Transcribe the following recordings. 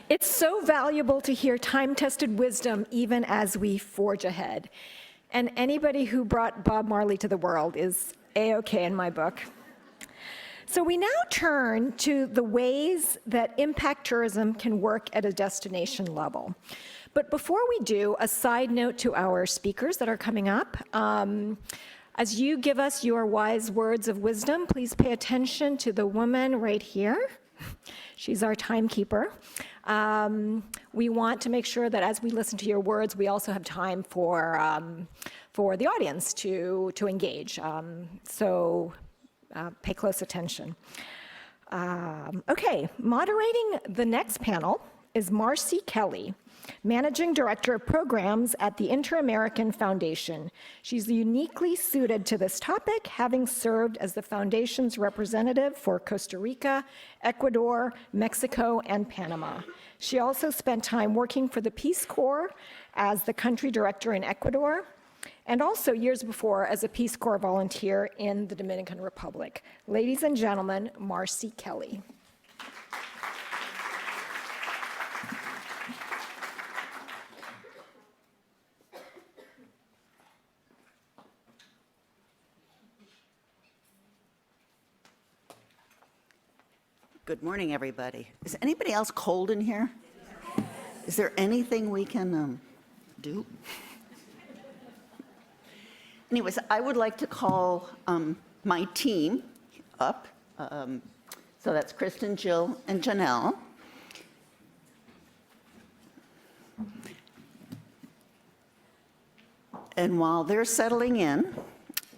It's so valuable to hear time-tested wisdom even as we forge ahead. And anybody who brought Bob Marley to the world is A-OK in my book. So we now turn to the ways that impact tourism can work at a destination level. But before we do, a side note to our speakers that are coming up. As you give us your wise words of wisdom, please pay attention to the woman right here. She's our timekeeper. We want to make sure that as we listen to your words, we also have time for the audience to engage. So pay close attention. Okay, moderating the next panel is Marcy Kelly, Managing Director of Programs at the Inter-American Foundation. She's uniquely suited to this topic, having served as the Foundation's representative for Costa Rica, Ecuador, Mexico, and Panama. She also spent time working for the Peace Corps as the country director in Ecuador, and also years before as a Peace Corps volunteer in the Dominican Republic. Ladies and gentlemen, Marcy Kelly. Good morning, everybody. Is anybody else cold in here? Is there anything we can do? Anyways, I would like to call my team up. So that's Kristin, Jill, and Jenelle. And while they're settling in,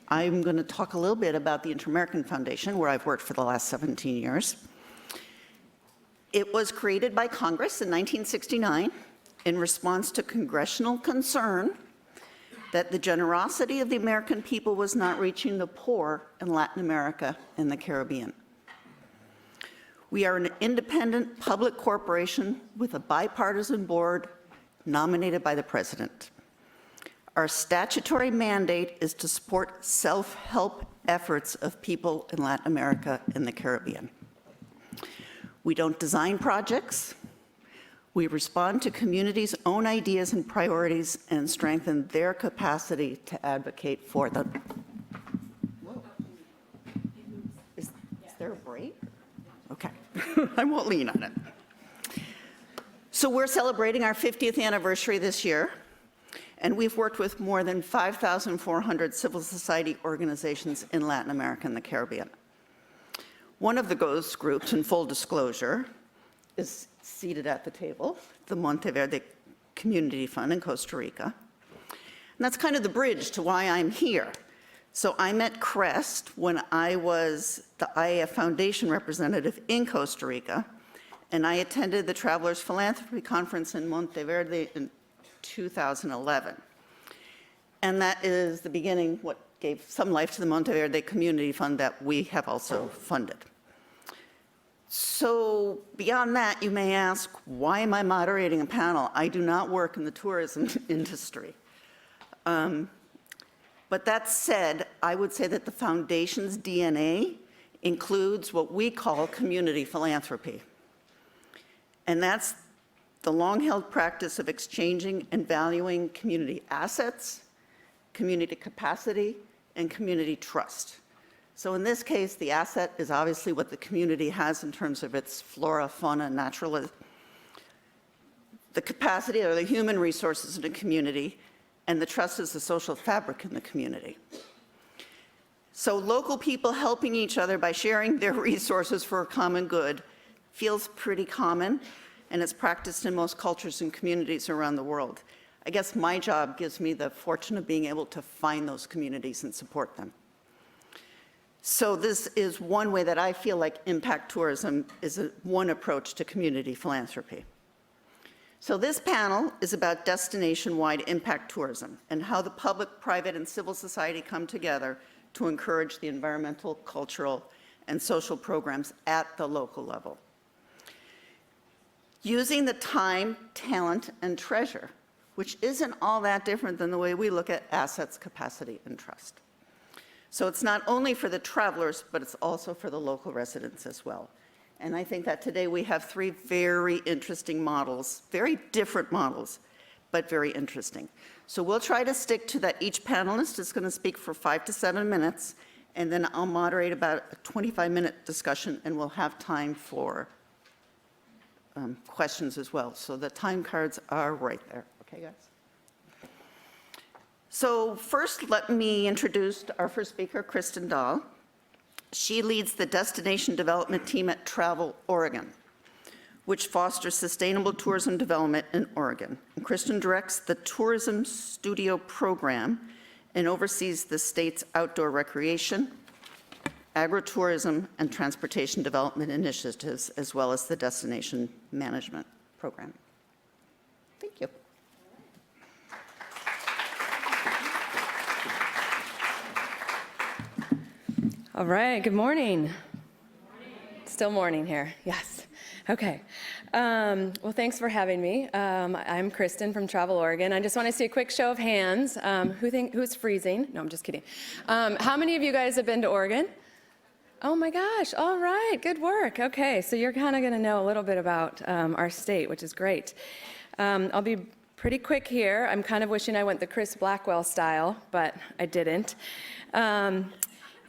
I'm going to talk a little bit about the Inter-American Foundation, where I've worked for the last 17 years. It was created by Congress in 1969 in response to congressional concern that the generosity of the American people was not reaching the poor in Latin America and the Caribbean. We are an independent public corporation with a bipartisan board nominated by the president. Our statutory mandate is to support self-help efforts of people in Latin America and the Caribbean. We don't design projects. We respond to communities' own ideas and priorities and strengthen their capacity to advocate for them. Whoa. Is there a break? Okay, I won't lean on it. So we're celebrating our 50th anniversary this year, and we've worked with more than 5,400 civil society organizations in Latin America and the Caribbean. One of those groups, in full disclosure, is seated at the table, the Monteverde Community Fund in Costa Rica. And that's kind of the bridge to why I'm here. So I met CREST when I was the IAF Foundation representative in Costa Rica, and I attended the Travelers Philanthropy Conference in Monteverde in 2011. And that is the beginning, what gave some life to the Monteverde Community Fund that we have also funded. So beyond that, you may ask, why am I moderating a panel? I do not work in the tourism industry. But that said, I would say that the Foundation's DNA includes what we call community philanthropy. And that's the long-held practice of exchanging and valuing community assets, community capacity, and community trust. So in this case, the asset is obviously what the community has in terms of its flora, fauna, naturalism. The capacity are the human resources in the community, and the trust is the social fabric in the community. So local people helping each other by sharing their resources for a common good feels pretty common, and it's practiced in most cultures and communities around the world. I guess my job gives me the fortune of being able to find those communities and support them. So this is one way that I feel like impact tourism is one approach to community philanthropy. So this panel is about destination-wide impact tourism and how the public, private, and civil society come together to encourage the environmental, cultural, and social programs at the local level. Using the time, talent, and treasure, which isn't all that different than the way we look at assets, capacity, and trust. So it's not only for the travelers, but it's also for the local residents as well. And I think that today we have three very interesting models, very different models, but very interesting. So we'll try to stick to that. Each panelist is going to speak for 5 to 7 minutes, and then I'll moderate about a 25-minute discussion, and we'll have time for questions as well. So the time cards are right there. Okay, guys? So first, let me introduce our first speaker, Kristin Dahl. She leads the Destination Development Team at Travel Oregon, which fosters sustainable tourism development in Oregon. And Kristin directs the Tourism Studio Program and oversees the state's outdoor recreation, agritourism, and transportation development initiatives, as well as the Destination Management Program. Thank you. All right, good morning. Still morning here, yes. Okay. Well, thanks for having me. I'm Kristin from Travel Oregon. I just want to see a quick show of hands. Who's freezing? No, I'm just kidding. How many of you guys have been to Oregon? Oh my gosh, all right, good work. Okay, so you're kind of going to know a little bit about our state, which is great. I'll be pretty quick here. I'm kind of wishing I went the Chris Blackwell style, but I didn't.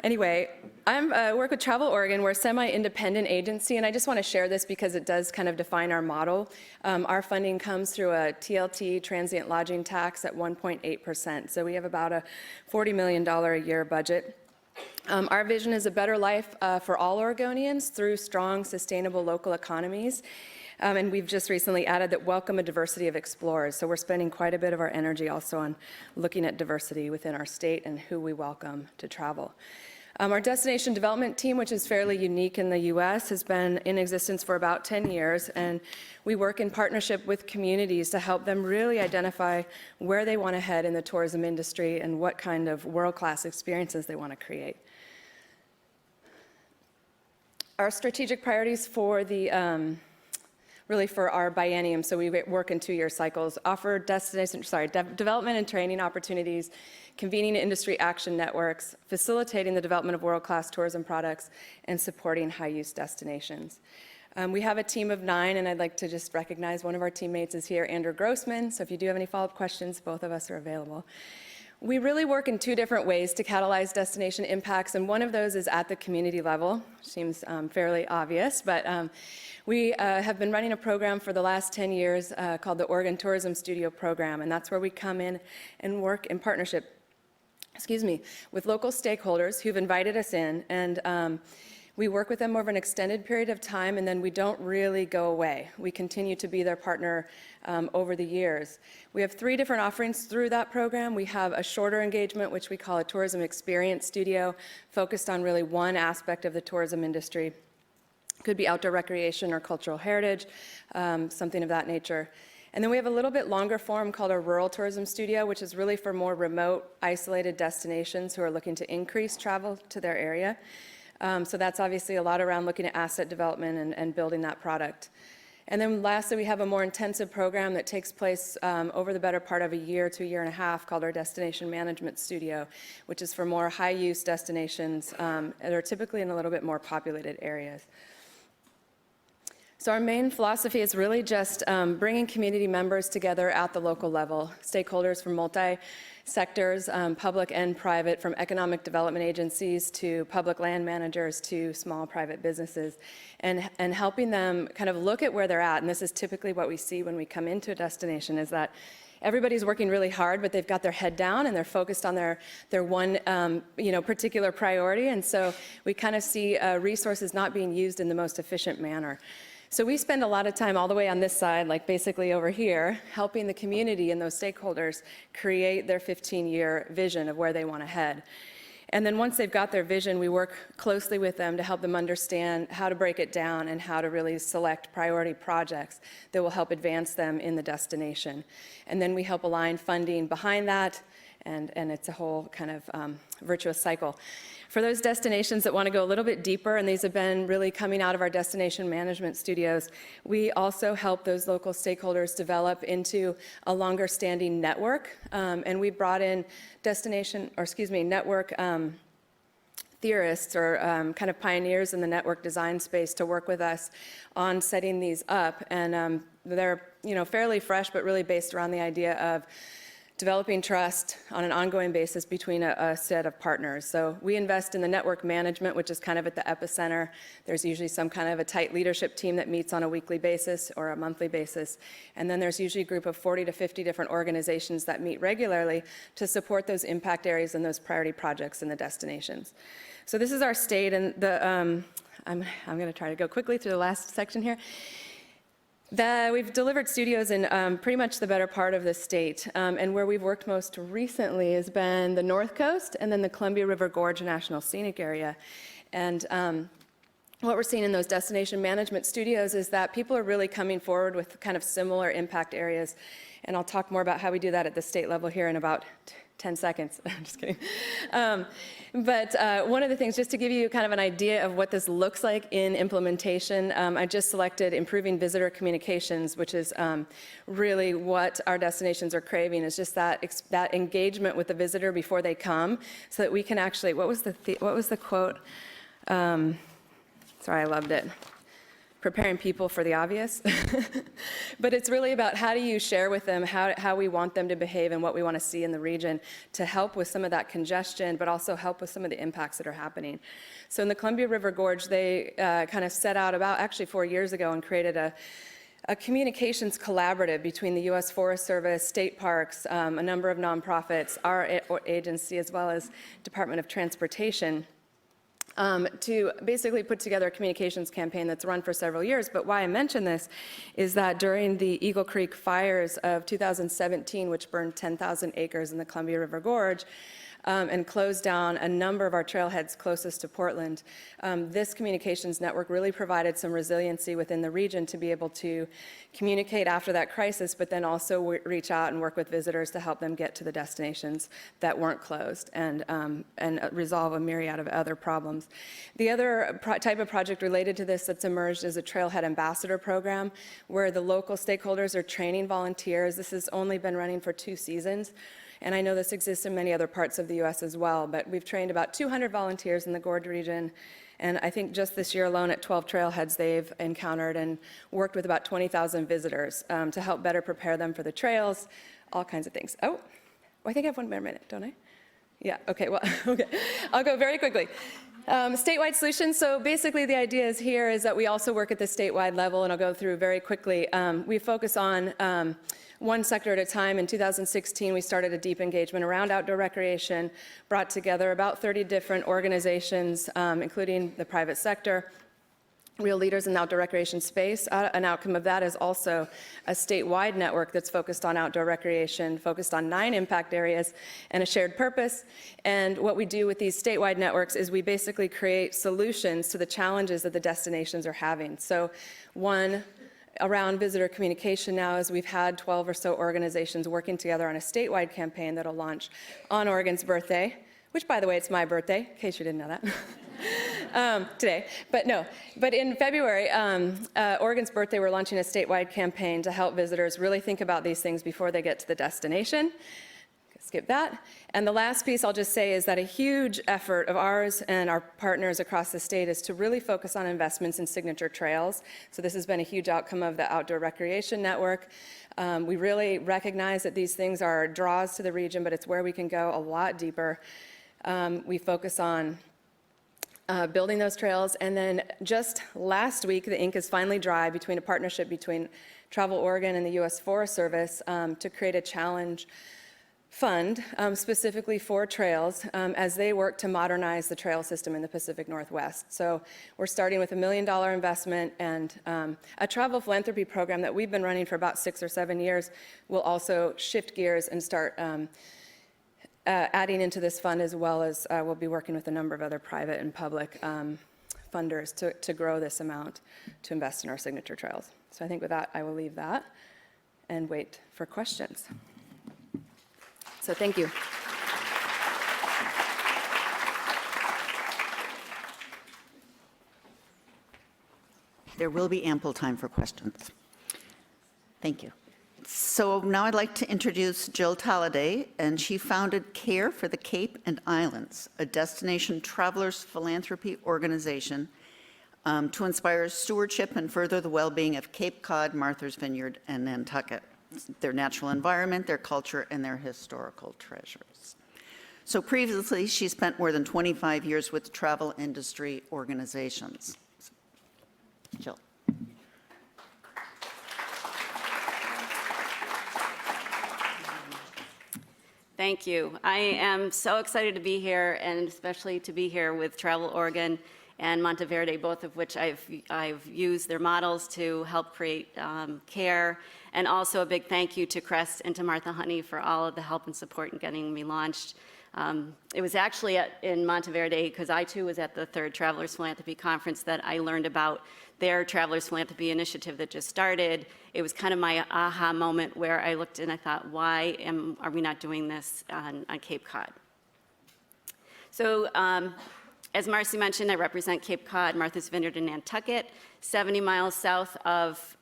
Anyway, I work with Travel Oregon. We're a semi-independent agency, and I just want to share this because it does kind of define our model. Our funding comes through a TLT, transient lodging tax, at 1.8%. So we have about a $40 million a year budget. Our vision is a better life for all Oregonians through strong, sustainable local economies. And we've just recently added that welcome a diversity of explorers. So we're spending quite a bit of our energy also on looking at diversity within our state and who we welcome to travel. Our destination development team, which is fairly unique in the U.S., has been in existence for about 10 years, and we work in partnership with communities to help them really identify where they want to head in the tourism industry and what kind of world-class experiences they want to create. Our strategic priorities for the really for our biennium, so we work in 2-year cycles, offer development and training opportunities, convening industry action networks, facilitating the development of world-class tourism products, and supporting high-use destinations. We have a team of 9, and I'd like to just recognize one of our teammates is here, Andrew Grossman, so if you do have any follow-up questions, both of us are available. We really work in 2 different ways to catalyze destination impacts, and one of those is at the community level. Seems fairly obvious, but we have been running a program for the last 10 years called the Oregon Tourism Studio Program, and that's where we come in and work in partnership, with local stakeholders who've invited us in, and we work with them over an extended period of time, and then we don't really go away. We continue to be their partner over the years. We have 3 different offerings through that program. We have a shorter engagement, which we call a tourism experience studio, focused on really one aspect of the tourism industry. Could be outdoor recreation or cultural heritage, something of that nature. And then we have a little bit longer form called a rural tourism studio, which is really for more remote, isolated destinations who are looking to increase travel to their area. So that's obviously a lot around looking at asset development and building that product. And then lastly, we have a more intensive program that takes place over the better part of a year to a year and a half called our Destination Management Studio, which is for more high-use destinations that are typically in a little bit more populated areas. So our main philosophy is really just bringing community members together at the local level, stakeholders from multi-sectors, public and private, from economic development agencies to public land managers to small private businesses, and helping them kind of look at where they're at. And this is typically what we see when we come into a destination, is that everybody's working really hard, but they've got their head down and they're focused on their one particular priority. And so we kind of see resources not being used in the most efficient manner. So we spend a lot of time all the way on this side, like basically over here, helping the community and those stakeholders create their 15-year vision of where they want to head. And then once they've got their vision, we work closely with them to help them understand how to break it down and how to really select priority projects that will help advance them in the destination. And then we help align funding behind that, and it's a whole kind of virtuous cycle. For those destinations that want to go a little bit deeper, and these have been really coming out of our destination management studios, we also help those local stakeholders develop into a longer standing network. And we brought in network theorists or kind of pioneers in the network design space to work with us on setting these up. And they're fairly fresh, but really based around the idea of developing trust on an ongoing basis between a set of partners. So we invest in the network management, which is kind of at the epicenter. There's usually some kind of a tight leadership team that meets on a weekly basis or a monthly basis. And then there's usually a group of 40 to 50 different organizations that meet regularly to support those impact areas and those priority projects in the destinations. So this is our state, and I'm going to try to go quickly through the last section here. We've delivered studios in pretty much the better part of the state, and where we've worked most recently has been the North Coast and then the Columbia River Gorge National Scenic Area. And what we're seeing in those destination management studios is that people are really coming forward with kind of similar impact areas, and I'll talk more about how we do that at the state level here in about 10 seconds. I'm just kidding. But one of the things, just to give you kind of an idea of what this looks like in implementation, I just selected improving visitor communications, which is really what our destinations are craving, is just that engagement with the visitor before they come, so that we can actually, what was the quote? Sorry, I loved it. Preparing people for the obvious. But it's really about how do you share with them how we want them to behave and what we want to see in the region to help with some of that congestion, but also help with some of the impacts that are happening. So in the Columbia River Gorge, they kind of set out about actually 4 years ago and created a communications collaborative between the U.S. Forest Service, state parks, a number of nonprofits, our agency, as well as Department of Transportation, to basically put together a communications campaign that's run for several years. But why I mention this is that during the Eagle Creek fires of 2017, which burned 10,000 acres in the Columbia River Gorge, and closed down a number of our trailheads closest to Portland, this communications network really provided some resiliency within the region to be able to communicate after that crisis, but then also reach out and work with visitors to help them get to the destinations that weren't closed and resolve a myriad of other problems. The other type of project related to this that's emerged is a Trailhead Ambassador program, where the local stakeholders are training volunteers. This has only been running for 2 seasons. And I know this exists in many other parts of the U.S. as well, but we've trained about 200 volunteers in the Gorge region, and I think just this year alone at 12 trailheads they've encountered and worked with about 20,000 visitors to help better prepare them for the trails, all kinds of things. Oh, I think I have 1 more minute, don't I? Yeah, okay, well, okay. I'll go very quickly. Statewide solutions, so basically the idea is here is that we also work at the statewide level, and I'll go through very quickly. We focus on one sector at a time. In 2016, we started a deep engagement around outdoor recreation, brought together about 30 different organizations, including the private sector, real leaders in the outdoor recreation space. An outcome of that is also a statewide network that's focused on outdoor recreation, focused on 9 impact areas and a shared purpose. And what we do with these statewide networks is we basically create solutions to the challenges that the destinations are having. So one around visitor communication now is we've had 12 or so organizations working together on a statewide campaign that'll launch on Oregon's birthday, which, by the way, it's my birthday, in case you didn't know that, today. But in February, Oregon's birthday, we're launching a statewide campaign to help visitors really think about these things before they get to the destination. Skip that. And the last piece I'll just say is that a huge effort of ours and our partners across the state is to really focus on investments in signature trails. So this has been a huge outcome of the Outdoor Recreation Network. We really recognize that these things are draws to the region, but it's where we can go a lot deeper. We focus on building those trails. And then just last week, the ink is finally dry between a partnership between Travel Oregon and the U.S. Forest Service to create a challenge fund specifically for trails as they work to modernize the trail system in the Pacific Northwest. So we're starting with $1 million investment, and a travel philanthropy program that we've been running for about 6 or 7 years will also shift gears and start adding into this fund, as well as we'll be working with a number of other private and public funders to grow this amount to invest in our signature trails. So I think with that, I will leave that and wait for questions. So thank you. There will be ample time for questions. Thank you. So now I'd like to introduce Jill Talladay, and she founded Care for the Cape and Islands, a destination travelers philanthropy organization to inspire stewardship and further the well-being of Cape Cod, Martha's Vineyard, and Nantucket, their natural environment, their culture, and their historical treasures. So previously, she spent more than 25 years with travel industry organizations. Jill. Thank you. I am so excited to be here, and especially to be here with Travel Oregon and Monteverde, both of which I've used their models to help create care. And also a big thank you to Crest and to Martha Honey for all of the help and support in getting me launched. It was actually in Monteverde, because I too was at the third Travelers Philanthropy Conference, that I learned about their Travelers Philanthropy initiative that just started. It was kind of my aha moment where I looked and I thought, why are we not doing this on Cape Cod? So as Marcy mentioned, I represent Cape Cod, Martha's Vineyard, and Nantucket, 70 miles south of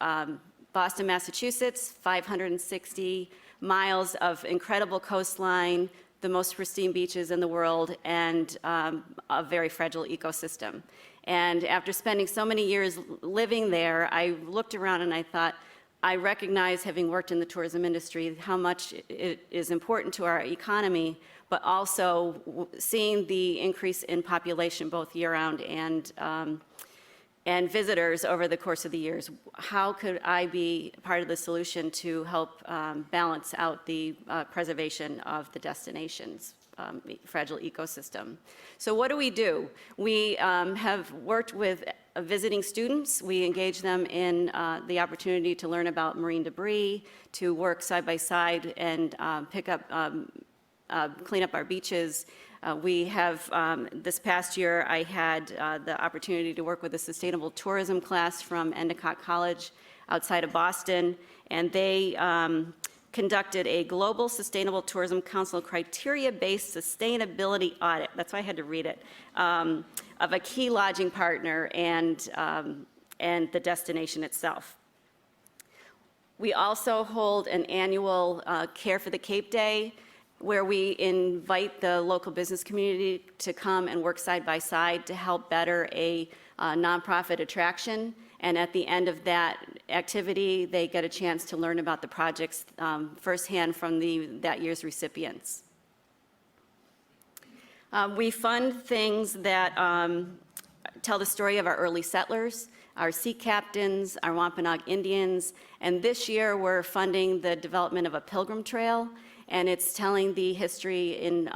Boston, Massachusetts, 560 miles of incredible coastline, the most pristine beaches in the world, and a very fragile ecosystem. And after spending so many years living there, I looked around and I thought, I recognize, having worked in the tourism industry, how much it is important to our economy, but also seeing the increase in population both year-round and visitors over the course of the years. How could I be part of the solution to help balance out the preservation of the destination's fragile ecosystem? So what do? We have worked with visiting students. We engage them in the opportunity to learn about marine debris, to work side by side and pick up, clean up our beaches. We have, this past year, I had the opportunity to work with a sustainable tourism class from Endicott College outside of Boston, and they conducted a Global Sustainable Tourism Council criteria-based sustainability audit, that's why I had to read it, of a key lodging partner and the destination itself. We also hold an annual Care for the Cape Day, where we invite the local business community to come and work side by side to help better a nonprofit attraction. And at the end of that activity, they get a chance to learn about the projects firsthand from that year's recipients. We fund things that tell the story of our early settlers, our sea captains, our Wampanoag Indians, and this year we're funding the development of a pilgrim trail, and it's telling the history in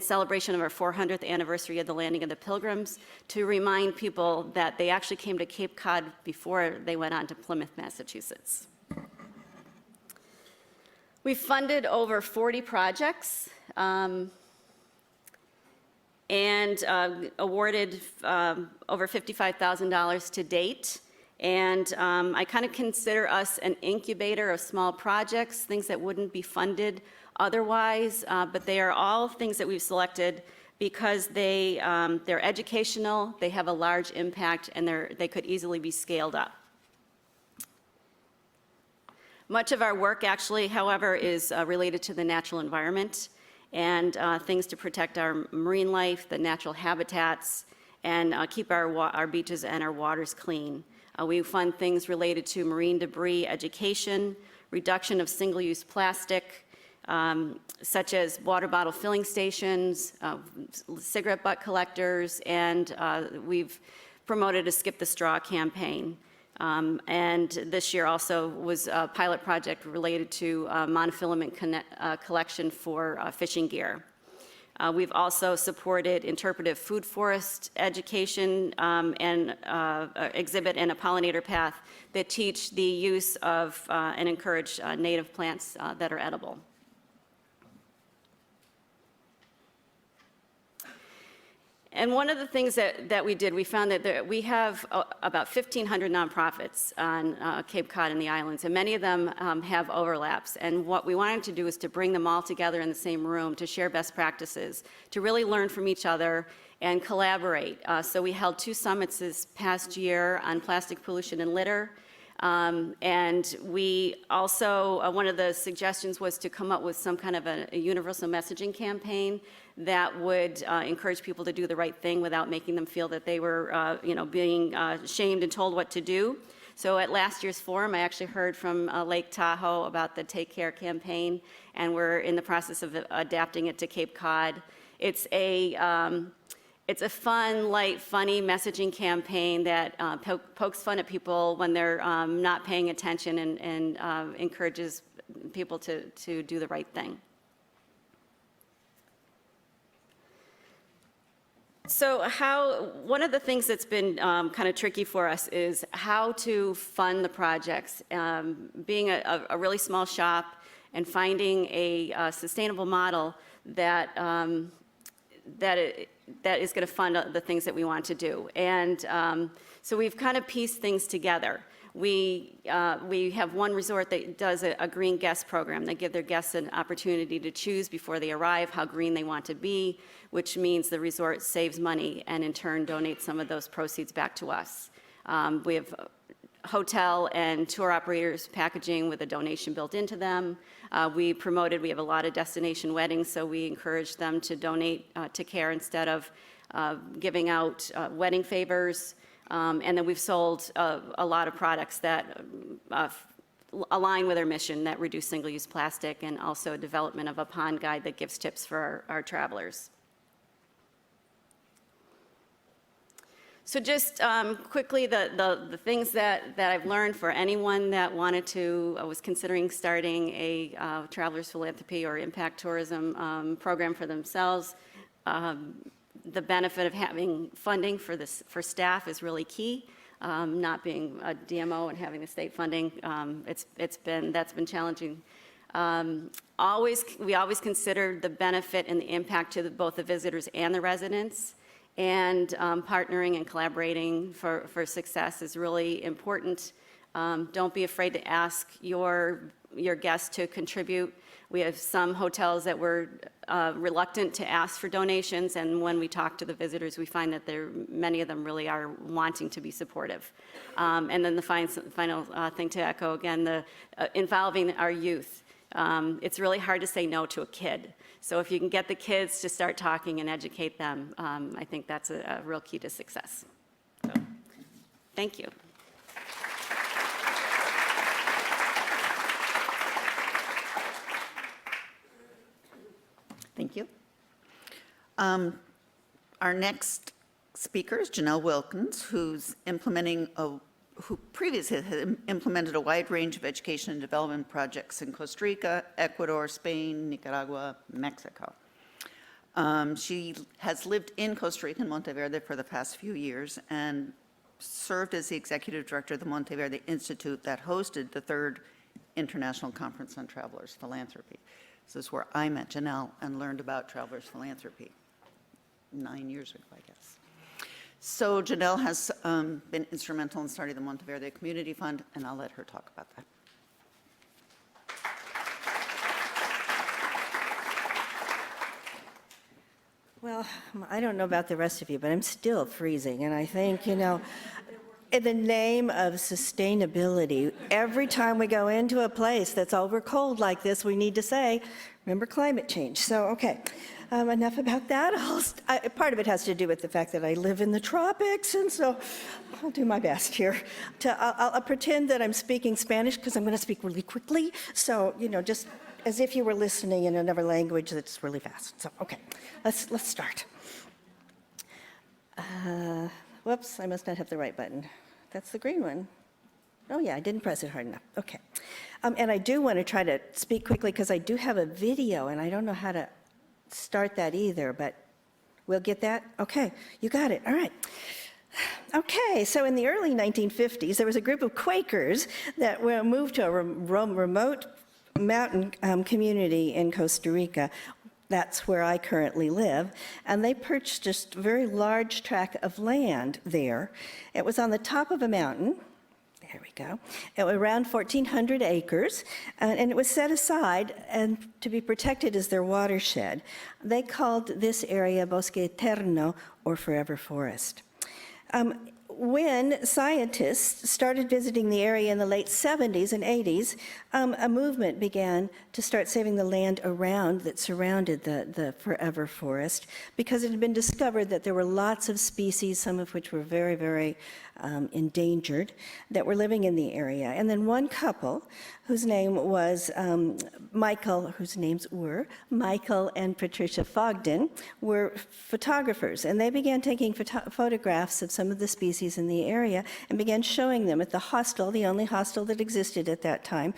celebration of our 400th anniversary of the landing of the Pilgrims, to remind people that they actually came to Cape Cod before they went on to Plymouth, Massachusetts. We've funded over 40 projects and awarded over $55,000 to date. And I kind of consider us an incubator of small projects, things that wouldn't be funded otherwise, but they are all things that we've selected because they're educational, they have a large impact, and they could easily be scaled up. Much of our work actually, however, is related to the natural environment and things to protect our marine life, the natural habitats, and keep our beaches and our waters clean. We fund things related to marine debris education, reduction of single-use plastic, such as water bottle filling stations, cigarette butt collectors, and we've promoted a Skip the Straw campaign. And this year also was a pilot project related to monofilament collection for fishing gear. We've also supported interpretive food forest education and exhibit and a pollinator path that teach the use of and encourage native plants that are edible. And one of the things that we did, we found that we have about 1,500 nonprofits on Cape Cod and the islands, and many of them have overlaps. And what we wanted to do is to bring them all together in the same room to share best practices, to really learn from each other and collaborate. So we held 2 summits this past year on plastic pollution and litter. And we also, one of the suggestions was to come up with some kind of a universal messaging campaign that would encourage people to do the right thing without making them feel that they were, being shamed and told what to do. So at last year's forum, I actually heard from Lake Tahoe about the Take Care campaign, and we're in the process of adapting it to Cape Cod. It's a fun, light, funny messaging campaign that pokes fun at people when they're not paying attention and encourages people to do the right thing. So one of the things that's been kind of tricky for us is how to fund the projects. Being a really small shop and finding a sustainable model that is going to fund the things that we want to do. And so we've kind of pieced things together. We have one resort that does a green guest program. They give their guests an opportunity to choose before they arrive how green they want to be, which means the resort saves money and in turn donates some of those proceeds back to us. We have hotel and tour operators packaging with a donation built into them. We have a lot of destination weddings, so we encourage them to donate to CARE instead of giving out wedding favors. And then we've sold a lot of products that align with our mission that reduce single-use plastic, and also development of a pond guide that gives tips for our travelers. So just quickly, the things that I've learned for anyone that was considering starting a travelers philanthropy or impact tourism program for themselves. The benefit of having funding for staff is really key. Not being a DMO and having the state funding, that's been challenging. We always consider the benefit and the impact to both the visitors and the residents. And partnering and collaborating for success is really important. Don't be afraid to ask your guests to contribute. We have some hotels that were reluctant to ask for donations, and when we talk to the visitors, we find that many of them really are wanting to be supportive. And then the final thing to echo again, involving our youth. It's really hard to say no to a kid. So if you can get the kids to start talking and educate them, I think that's a real key to success. So, thank you. Thank you. Our next speaker is Jenelle Wilkins, who previously had implemented a wide range of education and development projects in Costa Rica, Ecuador, Spain, Nicaragua, Mexico. She has lived in Costa Rica and Monteverde for the past few years and served as the executive director of the Monteverde Institute that hosted the 3rd International Conference on Travelers Philanthropy. This is where I met Jenelle and learned about Travelers Philanthropy 9 years ago, I guess. So Jenelle has been instrumental in starting the Monteverde Community Fund, and I'll let her talk about that. Well, I don't know about the rest of you, but I'm still freezing, and I think, in the name of sustainability, every time we go into a place that's over cold like this, we need to say, remember climate change. So, okay, enough about that. Part of it has to do with the fact that I live in the tropics, and so I'll do my best here. I'll pretend that I'm speaking Spanish because I'm going to speak really quickly. So, just as if you were listening in another language that's really fast. So, okay, let's start. Whoops, I must not have the right button. That's the green one. Oh yeah, I didn't press it hard enough. Okay. And I do want to try to speak quickly because I do have a video and I don't know how to start that either, but we'll get that? Okay, you got it. All right. Okay, so in the early 1950s, there was a group of Quakers that moved to a remote mountain community in Costa Rica. That's where I currently live. And they purchased a very large tract of land there. It was on the top of a mountain. There we go. It was around 1,400 acres, and it was set aside and to be protected as their watershed. They called this area Bosque Eterno, or Forever Forest. when scientists started visiting the area in the late 70s and 80s, a movement began to start saving the land around that surrounded the forever forest, because it had been discovered that there were lots of species, some of which were very, very endangered, that were living in the area. And then one couple, whose name was Michael and Patricia Fogden, were photographers, and they began taking photographs of some of the species in the area and began showing them at the hostel, the only hostel that existed at that time,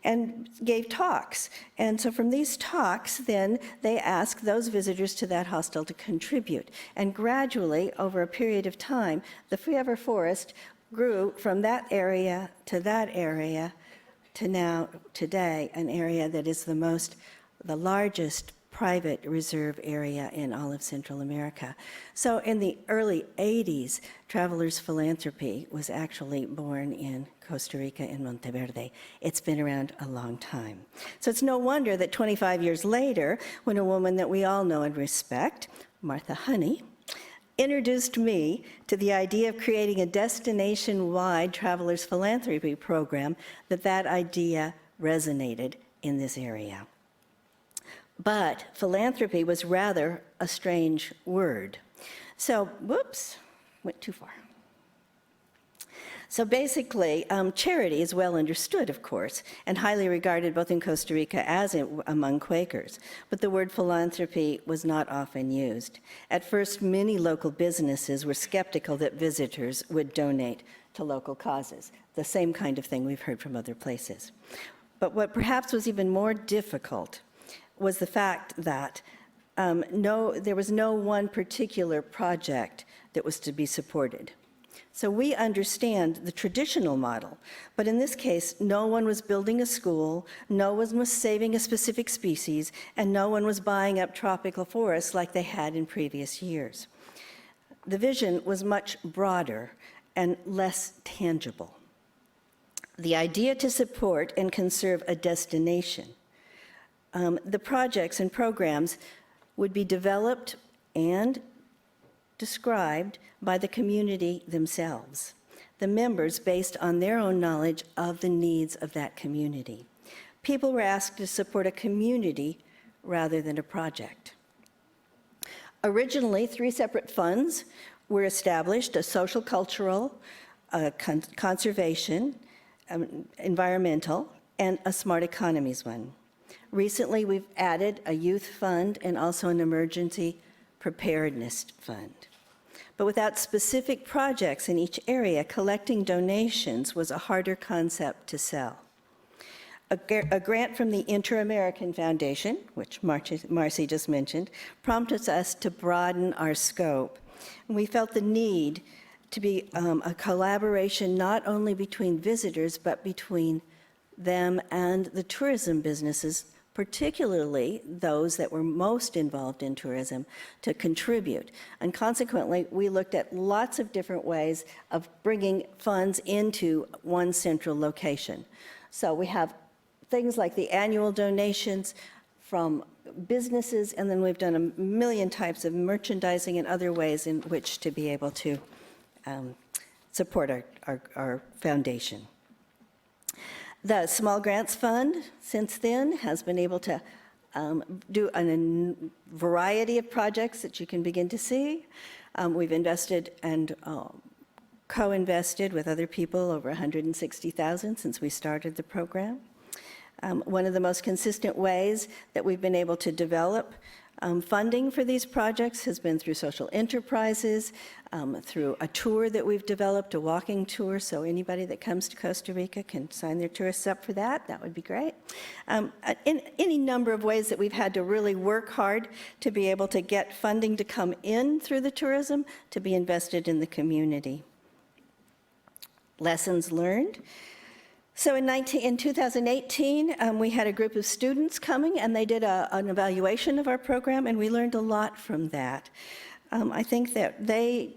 and gave talks. And so from these talks, then, they asked those visitors to that hostel to contribute. And gradually, over a period of time, the forever forest grew from that area to now, today, an area that is the largest private reserve area in all of Central America. So in the early 80s, Travelers Philanthropy was actually born in Costa Rica, in Monteverde. It's been around a long time. So it's no wonder that 25 years later, when a woman that we all know and respect, Martha Honey, introduced me to the idea of creating a destination-wide Travelers Philanthropy program, that idea resonated in this area. But philanthropy was rather a strange word. So, whoops, went too far. So basically, charity is well understood, of course, and highly regarded both in Costa Rica as among Quakers. But the word philanthropy was not often used. At first, many local businesses were skeptical that visitors would donate to local causes, the same kind of thing we've heard from other places. But what perhaps was even more difficult was the fact that there was no one particular project that was to be supported. So we understand the traditional model, but in this case, no one was building a school, no one was saving a specific species, and no one was buying up tropical forests like they had in previous years. The vision was much broader and less tangible. The idea to support and conserve a destination. The projects and programs would be developed and described by the community themselves, the members based on their own knowledge of the needs of that community. People were asked to support a community rather than a project. Originally, 3 separate funds were established: a social cultural, conservation, environmental, and a smart economies one. Recently, we've added a youth fund and also an emergency preparedness fund. But without specific projects in each area, collecting donations was a harder concept to sell. A grant from the Inter-American Foundation, which Marcy just mentioned, prompted us to broaden our scope. And we felt the need to be a collaboration not only between visitors, but between them and the tourism businesses, particularly those that were most involved in tourism, to contribute. And consequently, we looked at lots of different ways of bringing funds into one central location. So we have things like the annual donations from businesses, and then we've done a million types of merchandising and other ways in which to be able to support our foundation. The Small Grants Fund, since then, has been able to do a variety of projects that you can begin to see. We've invested and co-invested with other people over $160,000 since we started the program. One of the most consistent ways that we've been able to develop funding for these projects has been through social enterprises, through a tour that we've developed, a walking tour, so anybody that comes to Costa Rica can sign their tourists up for that. That would be great. In any number of ways that we've had to really work hard to be able to get funding to come in through the tourism to be invested in the community. Lessons learned. So in 2018, we had a group of students coming, and they did an evaluation of our program, and we learned a lot from that. I think that they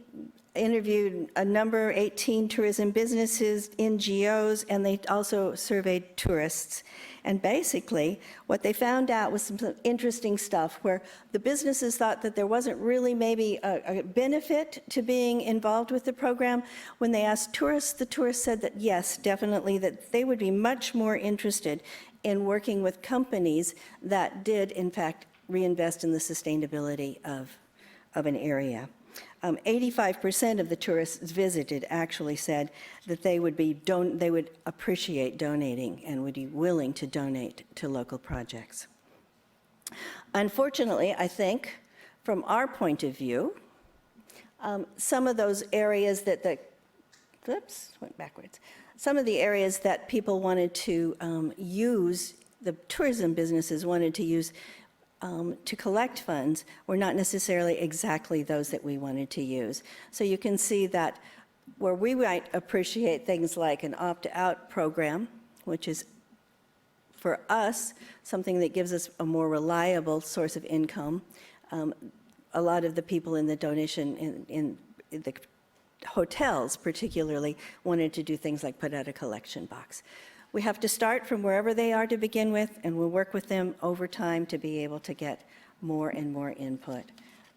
interviewed a number, 18 tourism businesses, NGOs, and they also surveyed tourists. And basically, what they found out was some interesting stuff where the businesses thought that there wasn't really maybe a benefit to being involved with the program. When they asked tourists, the tourists said that yes, definitely, that they would be much more interested in working with companies that did, in fact, reinvest in the sustainability of an area. 85% of the tourists visited actually said that they would appreciate donating and would be willing to donate to local projects. Unfortunately, I think, from our point of view, some of those areas some of the areas that people wanted to use, the tourism businesses wanted to use to collect funds were not necessarily exactly those that we wanted to use. So you can see that where we might appreciate things like an opt-out program, which is for us something that gives us a more reliable source of income. A lot of the people in the donation in the hotels particularly wanted to do things like put out a collection box. We have to start from wherever they are to begin with, and we'll work with them over time to be able to get more and more input.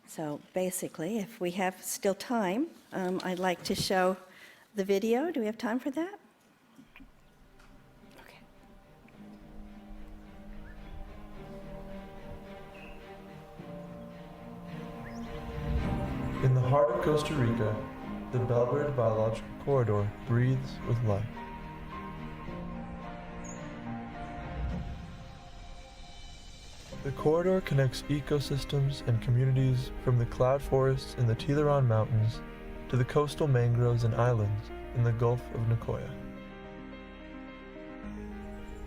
So basically, if we have still time, I'd like to show the video. Do we have time for that? Okay. In the heart of Costa Rica, the Belgrade Biological Corridor breathes with life. The corridor connects ecosystems and communities from the cloud forests in the Tiburon Mountains to the coastal mangroves and islands in the Gulf of Nicoya.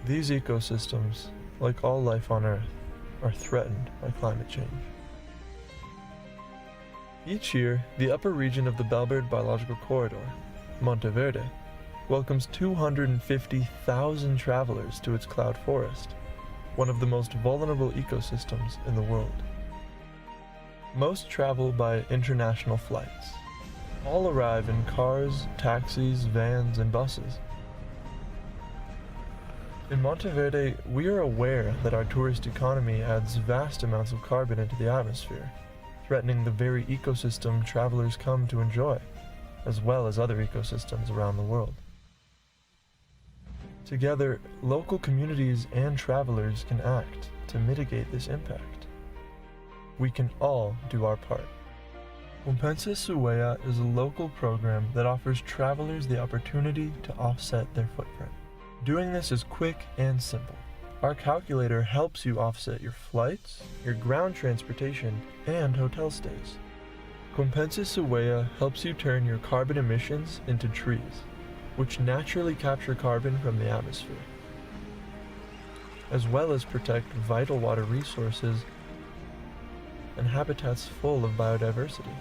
These ecosystems, like all life on Earth, are threatened by climate change. Each year, the upper region of the Belgrade Biological Corridor, Monteverde, welcomes 250,000 travelers to its cloud forest, one of the most vulnerable ecosystems in the world. Most travel by international flights. All arrive in cars, taxis, vans, and buses. In Monteverde, we are aware that our tourist economy adds vast amounts of carbon into the atmosphere, threatening the very ecosystem travelers come to enjoy, as well as other ecosystems around the world. Together, local communities and travelers can act to mitigate this impact. We can all do our part. Compensa su Huella is a local program that offers travelers the opportunity to offset their footprint. Doing this is quick and simple. Our calculator helps you offset your flights, your ground transportation, and hotel stays. Compensa su Huella helps you turn your carbon emissions into trees, which naturally capture carbon from the atmosphere, as well as protect vital water resources and habitats full of biodiversity.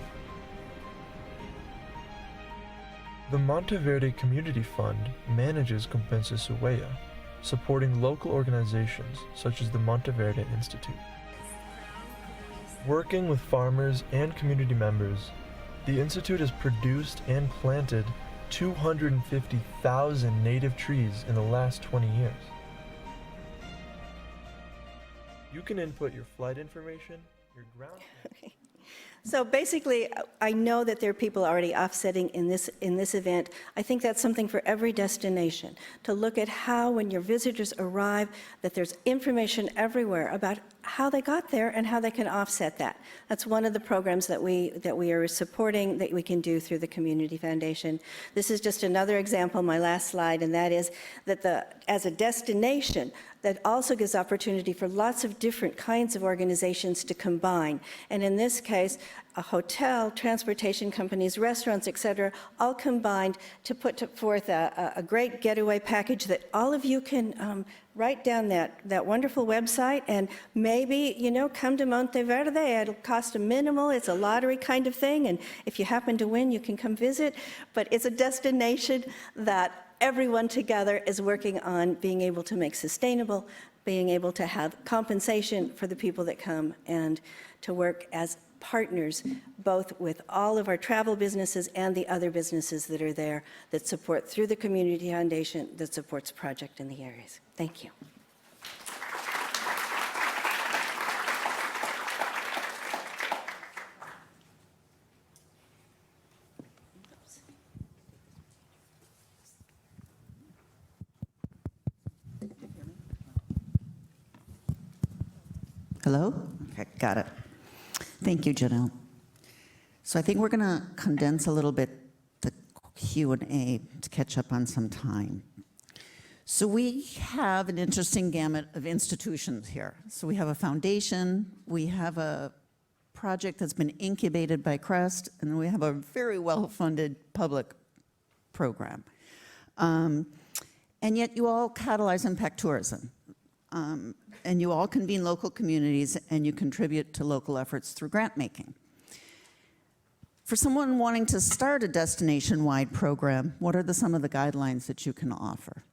The Monteverde Community Fund manages Compensa su Huella, supporting local organizations such as the Monteverde Institute. Working with farmers and community members, the Institute has produced and planted 250,000 native trees in the last 20 years. You can input your flight information, your ground... Okay. So basically, I know that there are people already offsetting in this event. I think that's something for every destination, to look at how, when your visitors arrive, that there's information everywhere about how they got there and how they can offset that. That's one of the programs that we are supporting, that we can do through the Community Foundation. This is just another example, my last slide, and that is that as a destination, that also gives opportunity for lots of different kinds of organizations to combine. And in this case, a hotel, transportation companies, restaurants, et cetera, all combined to put forth a great getaway package that all of you can write down that wonderful website and maybe, come to Monteverde. It'll cost a minimal. It's a lottery kind of thing. And if you happen to win, you can come visit. But it's a destination that everyone together is working on being able to make sustainable, being able to have compensation for the people that come, and to work as partners, both with all of our travel businesses and the other businesses that are there that support through the Community Foundation that supports project in the areas. Thank you. Hello? Okay, got it. Thank you, Jenelle. So I think we're going to condense a little bit the Q&A to catch up on some time. So we have an interesting gamut of institutions here. So we have a foundation, we have a project that's been incubated by CREST, and we have a very well-funded public program. And yet you all catalyze impact tourism. And you all convene local communities and you contribute to local efforts through grant making. For someone wanting to start a destination-wide program, what are some of the guidelines that you can offer?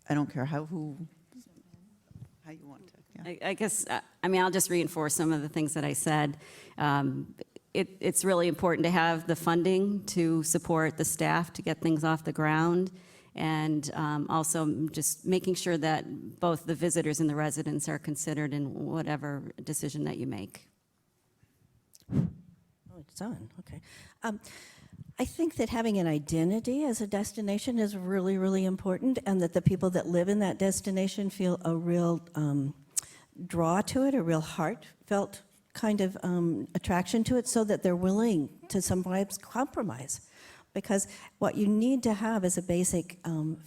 I don't care how you want to. Yeah. I guess, I mean, I'll just reinforce some of the things that I said. It's really important to have the funding to support the staff to get things off the ground, and also just making sure that both the visitors and the residents are considered in whatever decision that you make. Oh, it's on, okay. I think that having an identity as a destination is really, really important, and that the people that live in that destination feel a real draw to it, a real heartfelt kind of attraction to it, so that they're willing to sometimes compromise. Because what you need to have is a basic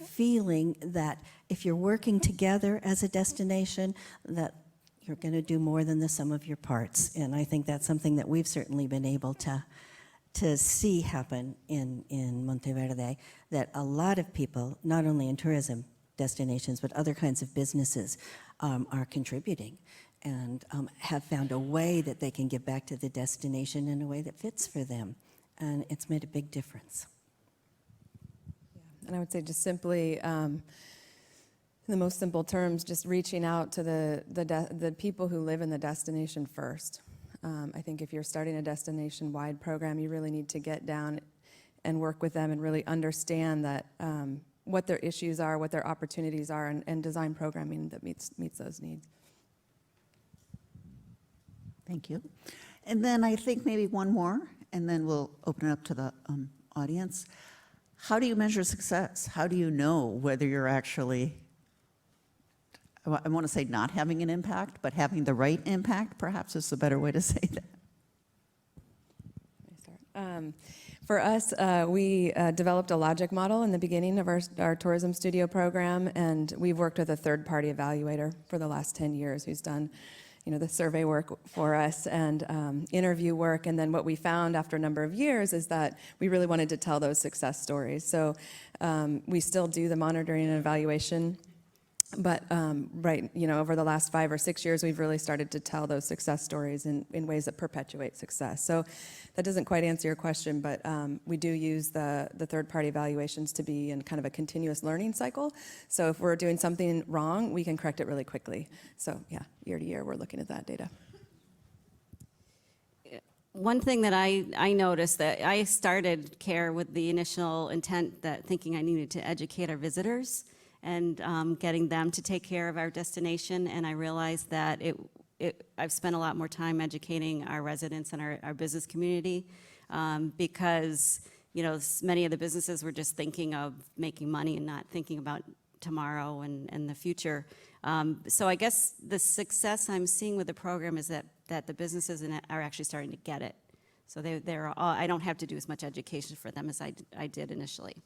feeling that if you're working together as a destination, that you're going to do more than the sum of your parts. And I think that's something that we've certainly been able to see happen in Monteverde, that a lot of people, not only in tourism destinations, but other kinds of businesses, are contributing and have found a way that they can give back to the destination in a way that fits for them. And it's made a big difference. Yeah. And I would say just simply, in the most simple terms, just reaching out to the people who live in the destination first. I think if you're starting a destination-wide program, you really need to get down and work with them and really understand that what their issues are, what their opportunities are, and design programming that meets those needs. Thank you. And then I think maybe one more, and then we'll open it up to the audience. How do you measure success? How do you know whether you're actually, I want to say not having an impact, but having the right impact, perhaps is a better way to say that? For us, we developed a logic model in the beginning of our tourism studio program, and we've worked with a third-party evaluator for the last 10 years who's done the survey work for us and interview work. And then what we found after a number of years is that we really wanted to tell those success stories. So we still do the monitoring and evaluation, but over the last 5 or 6 years, we've really started to tell those success stories in ways that perpetuate success. So that doesn't quite answer your question, but we do use the third-party evaluations to be in kind of a continuous learning cycle. So if we're doing something wrong, we can correct it really quickly. So yeah, year to year, we're looking at that data. One thing that I noticed, that I started CARE with the initial intent that thinking I needed to educate our visitors and getting them to take care of our destination, and I realized that I've spent a lot more time educating our residents and our business community because many of the businesses were just thinking of making money and not thinking about tomorrow and the future. So I guess the success I'm seeing with the program is that the businesses are actually starting to get it. So I don't have to do as much education for them as I did initially.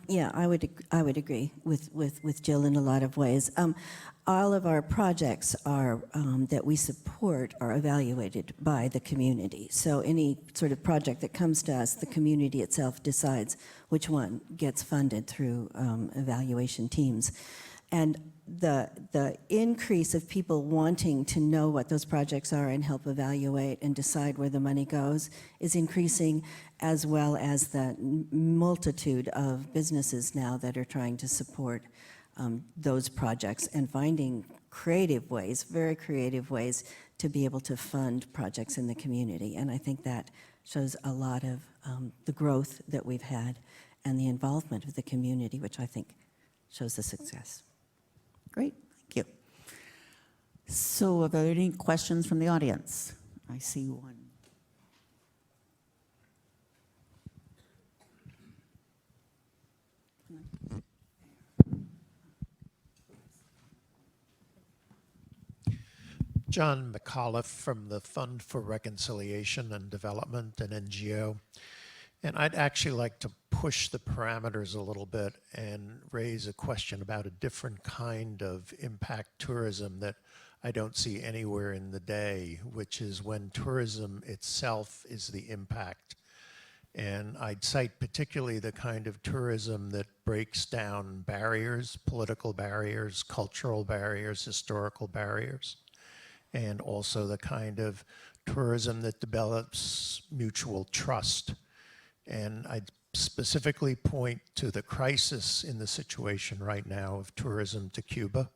Yeah, I would agree with Jill in a lot of ways. All of our projects that we support are evaluated by the community. So any sort of project that comes to us, the community itself decides which one gets funded through evaluation teams. And the increase of people wanting to know what those projects are and help evaluate and decide where the money goes is increasing, as well as the multitude of businesses now that are trying to support those projects and finding creative ways, very creative ways, to be able to fund projects in the community. And I think that shows a lot of the growth that we've had and the involvement of the community, which I think shows the success. Great, thank you. So are there any questions from the audience? I see one. John McAuliffe from the Fund for Reconciliation and Development, an NGO. And I'd actually like to push the parameters a little bit and raise a question about a different kind of impact tourism that I don't see anywhere in the day, which is when tourism itself is the impact. And I'd cite particularly the kind of tourism that breaks down barriers, political barriers, cultural barriers, historical barriers, and also the kind of tourism that develops mutual trust. And I'd specifically point to the crisis in the situation right now of tourism to Cuba,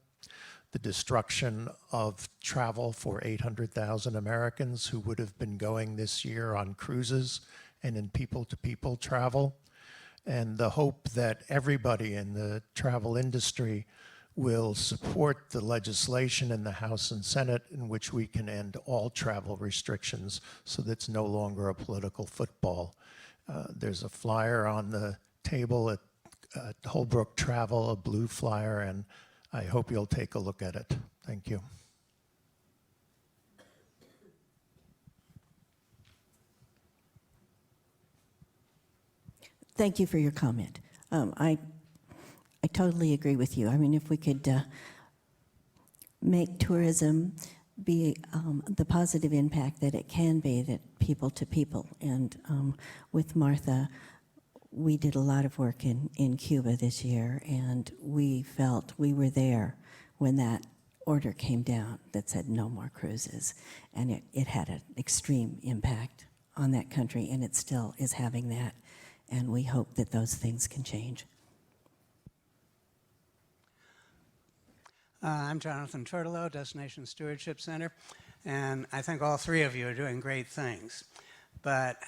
the destruction of travel for 800,000 Americans who would have been going this year on cruises and in people-to-people travel, and the hope that everybody in the travel industry will support the legislation in the House and Senate in which we can end all travel restrictions so that's no longer a political football. There's a flyer on the table at Holbrook Travel, a blue flyer, and I hope you'll take a look at it. Thank you. Thank you for your comment. I totally agree with you. I mean, if we could make tourism be the positive impact that it can be, that people to people. And with Martha, we did a lot of work in Cuba this year, and we felt we were there when that order came down that said no more cruises. And it had an extreme impact on that country, and it still is having that. And we hope that those things can change. I'm Jonathan Turtelot, Destination Stewardship Center, and I think all three of you are doing great things. But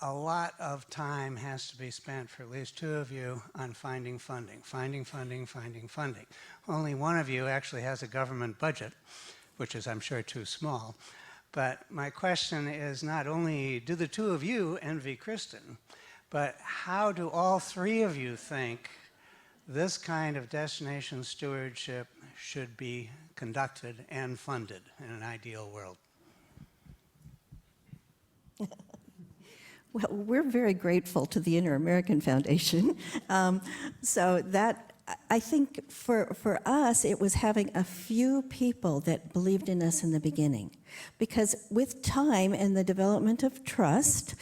a lot of time has to be spent for at least two of you on finding funding. Only one of you actually has a government budget, which is, I'm sure, too small. But my question is not only do the two of you envy Kristin, but how do all three of you think this kind of destination stewardship should be conducted and funded in an ideal world? Well, we're very grateful to the Inter-American Foundation. So that, I think for us, it was having a few people that believed in us in the beginning. Because with time and the development of trust,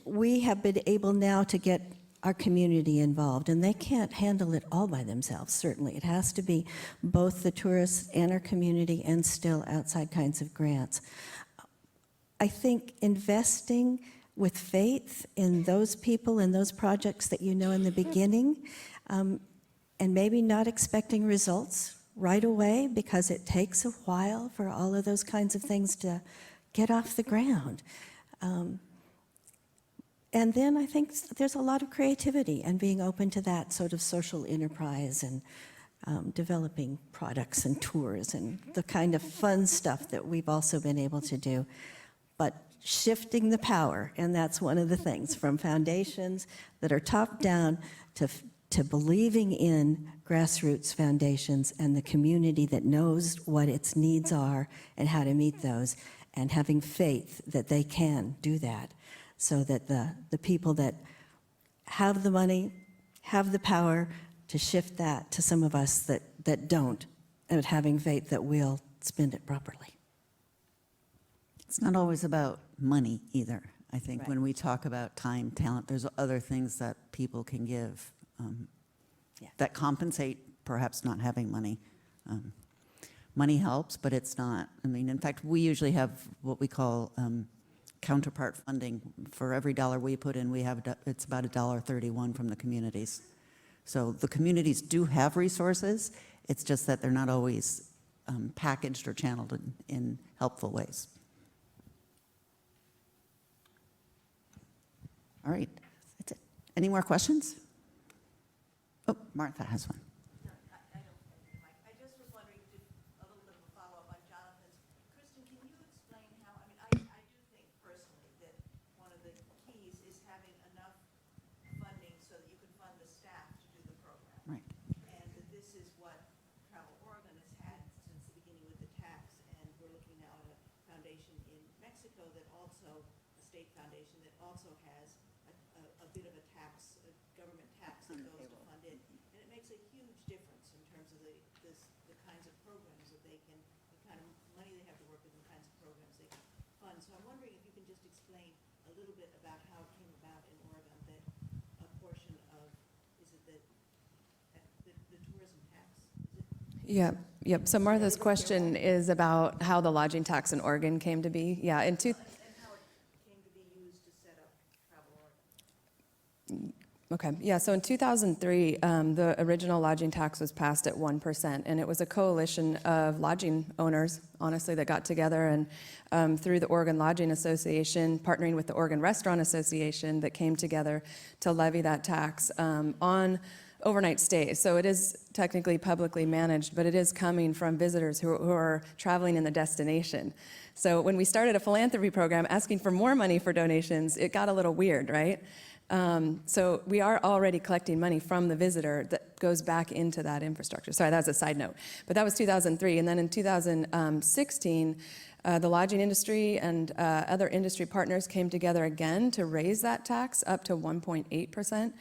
we have been able now to get our community involved, and they can't handle it all by themselves, certainly. It has to be both the tourists and our community and still outside kinds of grants. I think investing with faith in those people and those projects that you know in the beginning, and maybe not expecting results right away, because it takes a while for all of those kinds of things to get off the ground. And then I think there's a lot of creativity and being open to that sort of social enterprise and developing products and tours and the kind of fun stuff that we've also been able to do. But shifting the power, and that's one of the things, from foundations that are top down to believing in grassroots foundations and the community that knows what its needs are and how to meet those, and having faith that they can do that. So that the people that have the money, have the power to shift that to some of us that don't, and having faith that we'll spend it properly. It's not always about money either. I think Right. when we talk about time, talent, there's other things that people can give that compensate perhaps not having money. Money helps, but it's not. I mean, in fact, we usually have what we call counterpart funding. For every dollar we put in, it's about $1.31 from the communities. So the communities do have resources, It's just that they're not always packaged or channeled in helpful ways. All right, that's it. Any more questions? Oh, Martha has one. I just was wondering, a little bit of a follow-up on Jonathan's. Kristin, can you explain how, I do think personally that one of the keys is having enough funding so that you can fund the staff to do the program. Right. And that this is what Travel Oregon has had since the beginning with the tax. And we're looking now at a foundation in Mexico that also, a state foundation that also has a bit of a tax, a government tax that goes to fund it. And it makes a huge difference in terms of the kinds of programs that they can, the kind of money they have to work with, the kinds of programs they can fund. So I'm wondering if you can just explain a little bit about how it came about in Oregon that a portion of, is it the tourism tax? Is it? Yep. So Martha's question is about how the lodging tax in Oregon came to be. Yeah, And how it came to be used to set up Travel Oregon. Okay, yeah, so in 2003, the original lodging tax was passed at 1%, and it was a coalition of lodging owners, honestly, that got together and through the Oregon Lodging Association, partnering with the Oregon Restaurant Association, that came together to levy that tax on overnight stays. So it is technically publicly managed, but it is coming from visitors who are traveling in the destination. So when we started a philanthropy program asking for more money for donations, it got a little weird, right? So we are already collecting money from the visitor that goes back into that infrastructure. Sorry, that was a side note. But that was 2003. And then in 2016, the lodging industry and other industry partners came together again to raise that tax up to 1.8%.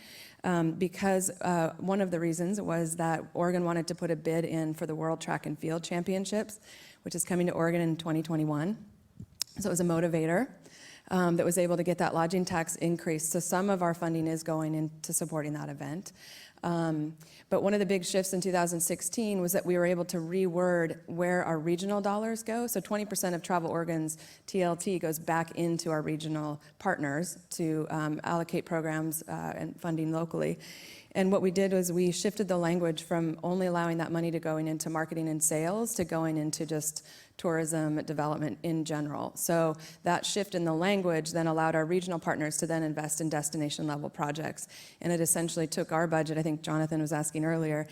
Because one of the reasons was that Oregon wanted to put a bid in for the World Track and Field Championships, which is coming to Oregon in 2021. So it was a motivator. That was able to get that lodging tax increase. So some of our funding is going into supporting that event. But one of the big shifts in 2016 was that we were able to reword where our regional dollars go. So 20% of Travel Oregon's TLT goes back into our regional partners to allocate programs and funding locally. And what we did was we shifted the language from only allowing that money to going into marketing and sales to going into just tourism development in general. So that shift in the language then allowed our regional partners to then invest in destination level projects. And it essentially took our budget, I think Jonathan was asking earlier,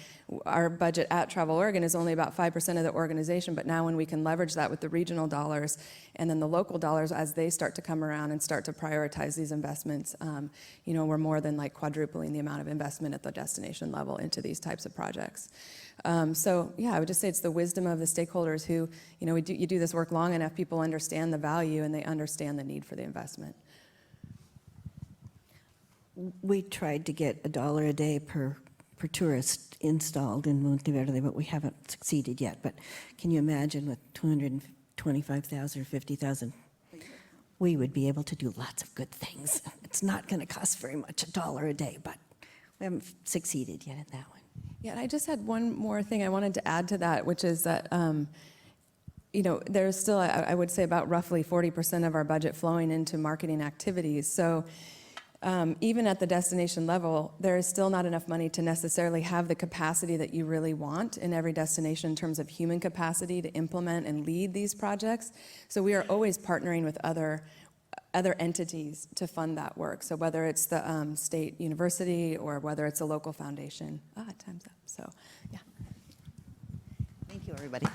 our budget at Travel Oregon is only about 5% of the organization, but now when we can leverage that with the regional dollars and then the local dollars as they start to come around and start to prioritize these investments, we're more than like quadrupling the amount of investment at the destination level into these types of projects. So yeah, I would just say it's the wisdom of the stakeholders who, you do this work long enough, people understand the value and they understand the need for the investment. We tried to get $1 a day per tourist installed in Monteverde, but we haven't succeeded yet. But can you imagine with 225,000 or 50,000? We would be able to do lots of good things. It's not going to cost very much, $1 a day, but we haven't succeeded yet in that one. Yeah, and I just had one more thing I wanted to add to that, which is that, there's still, I would say, about roughly 40% of our budget flowing into marketing activities. So even at the destination level, there is still not enough money to necessarily have the capacity that you really want in every destination in terms of human capacity to implement and lead these projects. So we are always partnering with other entities to fund that work. So whether it's the state university or whether it's a local foundation. Time's up. So, yeah. Thank you, everybody.